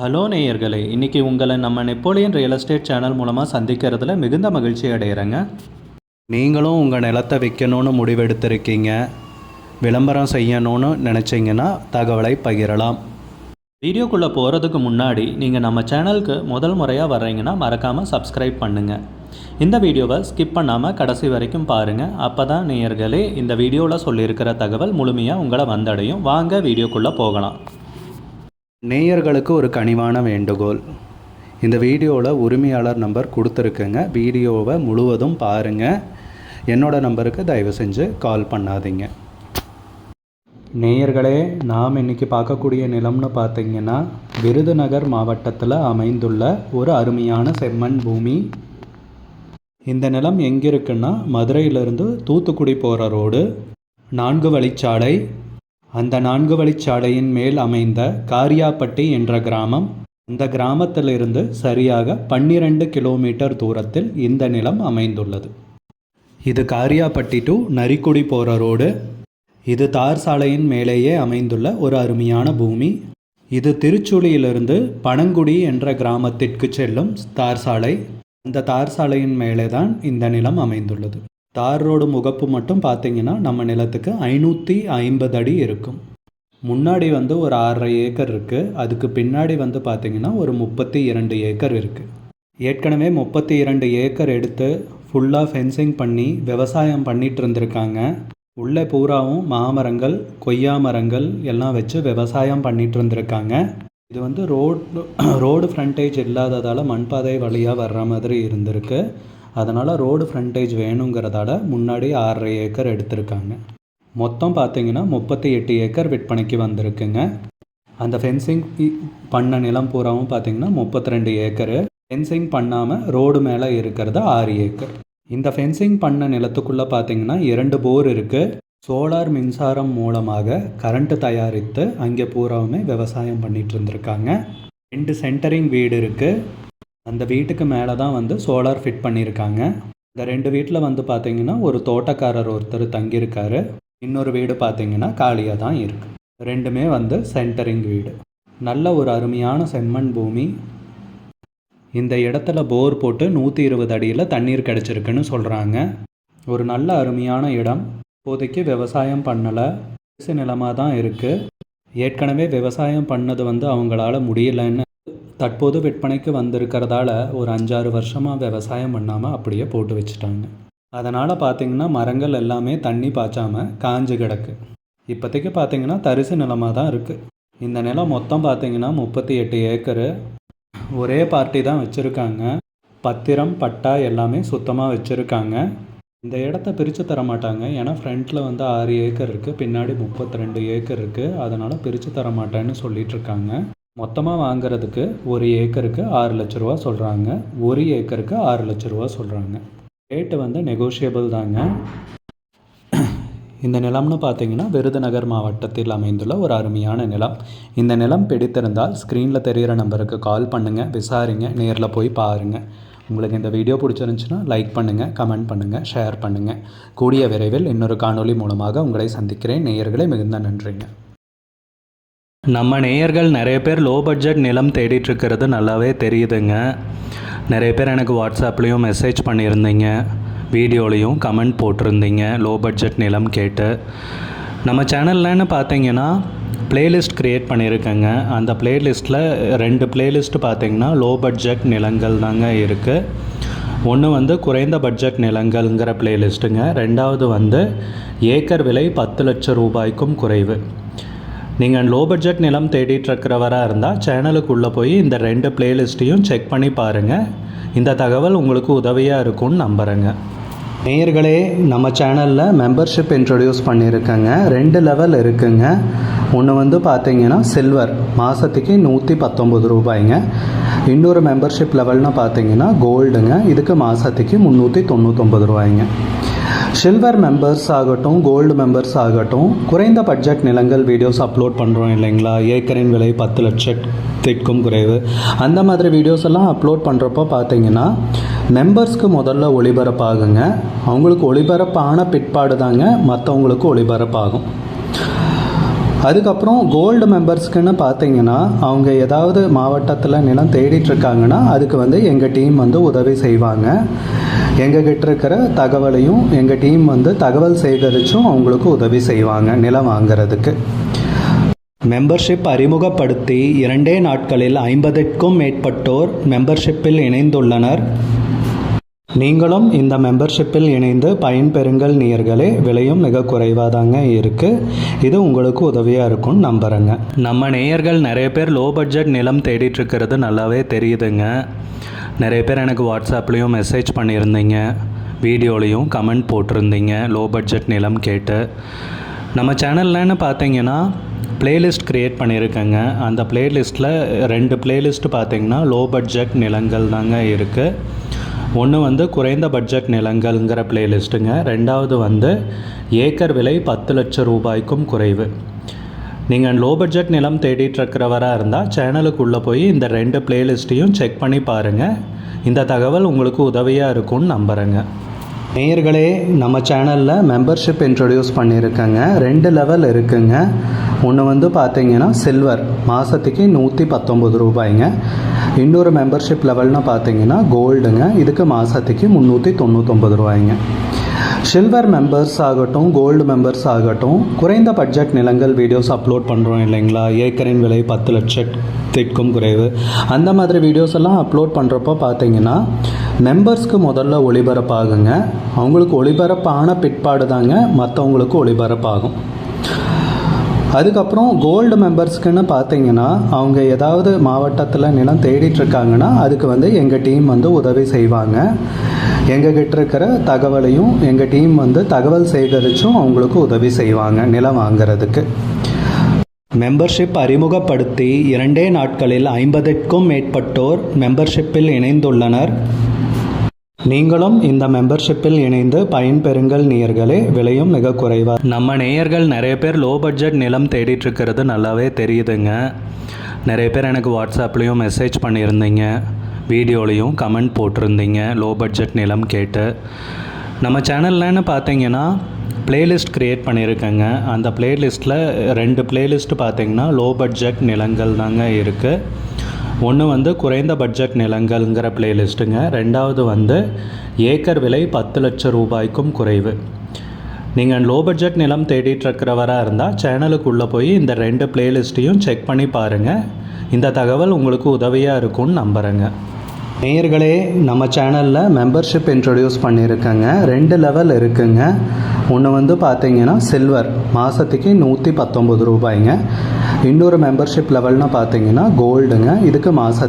Hello நேயர்களே, இன்றைக்கி உங்களை நம்ம நெப்போலியன் ரியல் எஸ்டேட் சேனல் மூலமாக சந்திக்கிறதுல மிகுந்த மகிழ்ச்சி அடைகிறேங்க. நீங்களும் உங்கள் நிலத்தை விற்கணும்னு முடிவெடுத்திருக்கீங்க, விளம்பரம் செய்யணும்னு நினச்சிங்கன்னா தகவலை பகிரலாம். வீடியோக்குள்ளே போகிறதுக்கு முன்னாடி நீங்கள் நம்ம சேனலுக்கு முதல் முறையாக வர்றீங்கன்னா மறக்காமல் சப்ஸ்கிரைப் பண்ணுங்கள். இந்த வீடியோவை ஸ்கிப் பண்ணாமல் கடைசி வரைக்கும் பாருங்கள். அப்போ தான் நேயர்களே இந்த வீடியோவில் சொல்லியிருக்கிற தகவல் முழுமையாக உங்களை வந்தடையும். வாங்க வீடியோக்குள்ளே போகலாம். நேயர்களுக்கு ஒரு கனிவான வேண்டுகோள், இந்த வீடியோவில் உரிமையாளர் நம்பர் கொடுத்துருக்குங்க. வீடியோவை முழுவதும் பாருங்கள். என்னோடய நம்பருக்கு தயவு செஞ்சு கால் பண்ணாதீங்க. நேயர்களே, நாம் இன்றைக்கி பார்க்கக்கூடிய நிலம்னு பார்த்திங்கன்னா விருதுநகர் மாவட்டத்தில் அமைந்துள்ள ஒரு அருமையான செம்மண் பூமி. இந்த நிலம் எங்கே இருக்குன்னா மதுரையிலிருந்து தூத்துக்குடி போகிற ரோடு 4 வழிச்சாலை. அந்த 4 வழிச்சாலையின் மேல் அமைந்த காரியாப்பட்டி என்ற கிராமம். இந்த கிராமத்திலிருந்து சரியாக 12 கிலோமீட்டர் தூரத்தில் இந்த நிலம் அமைந்துள்ளது. இது காரியாப்பட்டி டு நரிக்குடி போகிற ரோடு. இது தார் சாலையின் மேலேயே அமைந்துள்ள ஒரு அருமையான பூமி. இது திருச்சுழியிலிருந்து பனங்குடி என்ற கிராமத்திற்கு செல்லும் தார் சாலை. அந்த தார் சாலையின் மேலே தான் இந்த நிலம் அமைந்துள்ளது. தார் ரோடு முகப்பு மட்டும் பார்த்திங்கன்னா நம்ம நிலத்துக்கு 550 அடி இருக்கும். முன்னாடி ஒரு 6.5 ஏக்கர் இருக்குது. அதுக்கு பின்னாடி பார்த்திங்கன்னா ஒரு 32 ஏக்கர் இருக்குது. ஏற்கனவே 32 ஏக்கர் எடுத்து ஃபுல்லாக ஃபென்சிங் பண்ணி விவசாயம் பண்ணிகிட்டு இருந்திருக்காங்க. உள்ளே பூராவும் மாமரங்கள், கொய்யா மரங்கள் எல்லாம் வச்சு விவசாயம் பண்ணிகிட்டு இருந்திருக்காங்க. இது ரோடு ஃப்ரண்டேஜ் இல்லாததால் மண்பாதை வழியாக வர்ற மாதிரி இருந்திருக்கு. அதனால் ரோடு ஃப்ரண்டேஜ் வேணுங்கிறதால முன்னாடி 6.5 ஏக்கர் எடுத்திருக்காங்க. மொத்தம் பார்த்திங்கன்னா 38 ஏக்கர் விற்பனைக்கு வந்திருக்குங்க. அந்த ஃபென்சிங் பண்ண நிலம் பூராவும் பார்த்திங்கன்னா 32 ஏக்கரு. ஃபென்சிங் பண்ணாமல் ரோடு மேலே இருக்கிறது 6 ஏக்கர். இந்த ஃபென்சிங் பண்ண நிலத்துக்குள்ளே பார்த்திங்கன்னா 2 போர் இருக்குது. சோலார் மின்சாரம் மூலமாக கரண்ட்டு தயாரித்து அங்கே பூராவுமே விவசாயம் பண்ணிகிட்டு இருந்திருக்காங்க. 2 சென்டரிங் வீடு இருக்குது. அந்த வீட்டுக்கு மேலே தான் சோலார் ஃபிட் பண்ணியிருக்காங்க. இந்த 2 வீட்டில் பார்த்திங்கன்னா ஒரு தோட்டக்காரர் ஒருத்தர் தங்கியிருக்காரு. இன்னொரு வீடு பார்த்திங்கன்னா காலியாக தான் இருக்குது. ரெண்டுமே சென்டரிங் வீடு. நல்ல ஒரு அருமையான செம்மண் பூமி. இந்த இடத்துல போர் போட்டு 120 அடியில் தண்ணீர் கிடச்சிருக்குன்னு சொல்கிறாங்க. ஒரு நல்ல அருமையான இடம். இப்போதைக்கு விவசாயம் பண்ணலை, அரசு நிலமாக தான் இருக்குது. ஏற்கனவே விவசாயம் பண்ணது அவங்களால முடியலைன்னு தற்போது விற்பனைக்கு வந்திருக்கிறதால ஒரு 5-6 வருஷமாக விவசாயம் பண்ணாமல் அப்படியே போட்டு வச்சுட்டாங்க. அதனால் பார்த்திங்கன்னா மரங்கள் எல்லாமே தண்ணி பாய்ச்சாமல் காஞ்சு கிடக்கு. இப்போதைக்கு பார்த்திங்கன்னா தரிசு நிலமாக தான் இருக்குது. இந்த நிலம் மொத்தம் பார்த்திங்கன்னா 38 ஏக்கரு. ஒரே பார்ட்டி தான் வச்சுருக்காங்க. பத்திரம், பட்டா எல்லாமே சுத்தமாக வச்சுருக்காங்க. இந்த இடத்த பிரித்து தர மாட்டாங்க. ஏன்னா ஃப்ரண்ட்டில் 6 ஏக்கர் இருக்குது, பின்னாடி 32 ஏக்கர் இருக்குது. அதனால் பிரித்து தர மாட்டேன்னு சொல்லிகிட்ருக்காங்க. மொத்தமாக வாங்கிறதுக்கு 1 ஏக்கருக்கு 6 லட்ச ரூபா சொல்கிறாங்க. 1 ஏக்கருக்கு 6 லட்ச ரூபா சொல்கிறாங்க. ரேட்டு நெகோஷியபிள் தாங்க. இந்த நிலம்னு பார்த்திங்கன்னா விருதுநகர் மாவட்டத்தில் அமைந்துள்ள ஒரு அருமையான நிலம். இந்த நிலம் பிடித்திருந்தால் ஸ்க்ரீனில் தெரிகிற நம்பருக்கு கால் பண்ணுங்கள், விசாரிங்க, நேரில் போய் பாருங்கள். உங்களுக்கு இந்த வீடியோ பிடிச்சிருந்துச்சுன்னா லைக் பண்ணுங்கள், கமெண்ட் பண்ணுங்கள், ஷேர் பண்ணுங்கள். கூடிய விரைவில் இன்னொரு காணொளி மூலமாக உங்களை சந்திக்கிறேன். நேயர்களே, மிகுந்த நன்றிங்க. நம்ம நேயர்கள் நிறைய பேர் லோ பட்ஜெட் நிலம் தேடிட்டுருக்கிறது நல்லாவே தெரியுதுங்க. நிறைய பேர் எனக்கு வாட்ஸ்அப்லேயும் மெசேஜ் பண்ணியிருந்தீங்க, வீடியோலையும் கமெண்ட் போட்டிருந்தீங்க லோ பட்ஜெட் நிலம் கேட்டு. நம்ம சேனல்லன்னு பார்த்தீங்கன்னா ப்ளேலிஸ்ட் க்ரியேட் பண்ணியிருக்கேங்க. அந்த ப்ளேலிஸ்ட்டில் 2 ப்ளேலிஸ்ட்டு பார்த்திங்கன்னா லோ பட்ஜெட் நிலங்கள் தாங்க இருக்குது. ஒன்று குறைந்த பட்ஜெட் நிலங்கள்ங்கிற ப்ளேலிஸ்ட்டுங்க. ரெண்டாவது ஏக்கர் விலை 10 லட்சம் ரூபாய்க்கும் குறைவு. நீங்கள் லோ பட்ஜெட் நிலம் தேடிட்டுருக்கிறவராக இருந்தால் சேனலுக்குள்ளே போய் இந்த 2 ப்ளேலிஸ்ட்டையும் செக் பண்ணி பாருங்கள். இந்த தகவல் உங்களுக்கு உதவியாக இருக்கும்னு நம்புகிறேங்க. நேயர்களே, நம்ம சேனலில் மெம்பர்ஷிப் இன்ட்ரடியூஸ் பண்ணியிருக்கேங்க. 2 லெவல் இருக்குங்க. ஒன்று பார்த்திங்கன்னா சில்வர், மாதத்துக்கு 119 ரூபாய்ங்க. இன்னொரு மெம்பர்ஷிப் லெவல்னு பார்த்திங்கன்னா கோல்டுங்க. இதுக்கு மாதத்துக்கு 399 ரூபாய்ங்க. சில்வர் மெம்பர்ஸ் ஆகட்டும், கோல்டு மெம்பர்ஸ் ஆகட்டும், குறைந்த பட்ஜெட் நிலங்கள் வீடியோஸ் அப்லோட் பண்ணுறோம் இல்லைங்களா, ஏக்கரின் விலை 10 லட்சத்திற்கும் குறைவு, அந்த மாதிரி வீடியோஸ் எல்லாம் அப்லோட் பண்ணுறப்போ பார்த்தீங்கன்னா மெம்பர்ஸ்க்கு முதல்ல ஒளிபரப்பாகுங்க. அவங்களுக்கு ஒளிபரப்பான பிற்பாடு தாங்க மற்றவங்களுக்கு ஒளிபரப்பாகும். அதுக்கப்புறம் கோல்டு மெம்பர்ஸ்க்குன்னு பார்த்தீங்கன்னா அவங்க ஏதாவது மாவட்டத்தில் நிலம் தேடிட்டுருக்காங்கன்னா அதுக்கு வந்து எங்கள் டீம் வந்து உதவி செய்வாங்க. எங்ககிட்ட இருக்கிற தகவலையும் எங்கள் டீம் வந்து தகவல் சேகரித்தும் அவங்களுக்கு உதவி செய்வாங்க நிலம் வாங்கிறதுக்கு. மெம்பர்ஷிப் அறிமுகப்படுத்தி 2 நாட்களில் 50க்கும் மேற்பட்டோர் மெம்பர்ஷிப்பில் இணைந்துள்ளனர். நீங்களும் இந்த மெம்பர்ஷிப்பில் இணைந்து பயன்பெறுங்கள் நேயர்களே. விலையும் மிக குறைவாக தாங்க இருக்குது. இது உங்களுக்கு உதவியாக இருக்கும்னு நம்புகிறேங்க. நம்ம நேயர்கள் நிறைய பேர் லோ பட்ஜெட் நிலம் தேடிட்டுருக்கிறது நல்லாவே தெரியுதுங்க. நிறைய பேர் எனக்கு வாட்ஸ்அப்லேயும் மெசேஜ் பண்ணியிருந்தீங்க, வீடியோலையும் கமெண்ட் போட்டிருந்தீங்க லோ பட்ஜெட் நிலம் கேட்டு. நம்ம சேனல்லன்னு பார்த்தீங்கன்னா பிளேலிஸ்ட் க்ரியேட் பண்ணியிருக்கேங்க. அந்த பிளேலிஸ்ட்டில் 2 பிளேலிஸ்ட்டு பார்த்தீங்கன்னா லோ பட்ஜெட் நிலங்கள் தாங்க இருக்குது. ஒன்று வந்து குறைந்த பட்ஜெட் நிலங்கள்ங்கிற பிளேலிஸ்ட்டுங்க. 2வது வந்து ஏக்கர் விலை 10 லட்சம் ரூபாய்க்கும் குறைவு. நீங்கள் லோ பட்ஜெட் நிலம் தேடிட்டுருக்கிறவராக இருந்தால் சேனலுக்குள்ளே போய் இந்த 2 பிளேலிஸ்ட்டையும் செக் பண்ணி பாருங்கள். இந்த தகவல் உங்களுக்கு உதவியாக இருக்கும்னு நம்புகிறேங்க. நேயர்களே, நம்ம சேனலில் மெம்பர்ஷிப் இன்ட்ரடியூஸ் பண்ணியிருக்கேங்க. 2 லெவல் இருக்குங்க. ஒன்று வந்து பார்த்தீங்கன்னா சில்வர், மாதத்துக்கு 119 ரூபாய்ங்க. இன்னொரு மெம்பர்ஷிப் லெவல்னு பார்த்தீங்கன்னா கோல்டுங்க, இதுக்கு மாதத்துக்கு 399 ரூபாய்ங்க. சில்வர் மெம்பர்ஸ் ஆகட்டும், கோல்டு மெம்பர்ஸ் ஆகட்டும், குறைந்த பட்ஜெட் நிலங்கள் வீடியோஸ் அப்லோட் பண்ணுறோம் இல்லைங்களா, ஏக்கரின் விலை 10 லட்சத்திற்கும் குறைவு, அந்த மாதிரி வீடியோஸ் எல்லாம் அப்லோட் பண்ணுறப்போ பார்த்தீங்கன்னா மெம்பர்ஸ்க்கு முதல்ல ஒளிபரப்பாகுங்க. அவங்களுக்கு ஒளிபரப்பான பிற்பாடு தாங்க மற்றவங்களுக்கு ஒளிபரப்பாகும். அதுக்கப்புறம் கோல்டு மெம்பர்ஸ்க்குன்னு பார்த்தீங்கன்னா அவங்க ஏதாவது மாவட்டத்தில் நிலம் தேடிட்டுருக்காங்கன்னா அதுக்கு வந்து எங்கள் டீம் வந்து உதவி செய்வாங்க. எங்ககிட்ட இருக்கிற தகவலையும் எங்கள் டீம் வந்து தகவல் சேகரித்தும் அவங்களுக்கு உதவி செய்வாங்க நிலம் வாங்கிறதுக்கு. மெம்பர்ஷிப் அறிமுகப்படுத்தி 2 நாட்களில் 50க்கும் மேற்பட்டோர் மெம்பர்ஷிப்பில் இணைந்துள்ளனர். நீங்களும் இந்த மெம்பர்ஷிப்பில் இணைந்து பயன்பெறுங்கள் நேயர்களே. விலையும் மிக குறைவாக. நம்ம நேயர்கள் நிறைய பேர் லோ பட்ஜெட் நிலம் தேடிட்டுருக்கிறது நல்லாவே தெரியுதுங்க. நிறைய பேர் எனக்கு வாட்ஸ்அப்லேயும் மெசேஜ் பண்ணியிருந்தீங்க, வீடியோலையும் கமெண்ட் போட்டிருந்தீங்க லோ பட்ஜெட் நிலம் கேட்டு. நம்ம சேனல்லன்னு பார்த்தீங்கன்னா பிளேலிஸ்ட் க்ரியேட் பண்ணியிருக்கேங்க. அந்த பிளேலிஸ்ட்டில் 2 பிளேலிஸ்ட்டு பார்த்தீங்கன்னா லோ பட்ஜெட் நிலங்கள் தாங்க இருக்குது. ஒன்று வந்து குறைந்த பட்ஜெட் நிலங்கள்ங்கிற பிளேலிஸ்ட்டுங்க. 2வது வந்து ஏக்கர் விலை 10 லட்சம் ரூபாய்க்கும் குறைவு. நீங்கள் லோ பட்ஜெட் நிலம் தேடிட்டுருக்கிறவராக இருந்தால் சேனலுக்குள்ளே போய் இந்த 2 பிளேலிஸ்ட்டையும் செக் பண்ணி பாருங்கள். இந்த தகவல் உங்களுக்கு உதவியாக இருக்கும்னு நம்புகிறேங்க. நேயர்களே, நம்ம சேனலில் மெம்பர்ஷிப் இன்ட்ரடியூஸ் பண்ணியிருக்கேங்க. 2 லெவல் இருக்குங்க. ஒன்று வந்து பார்த்தீங்கன்னா சில்வர், மாதத்துக்கு 119 ரூபாய்ங்க. இன்னொரு மெம்பர்ஷிப் லெவல்னு பார்த்தீங்கன்னா கோல்டுங்க, இதுக்கு மாதத்துக்கு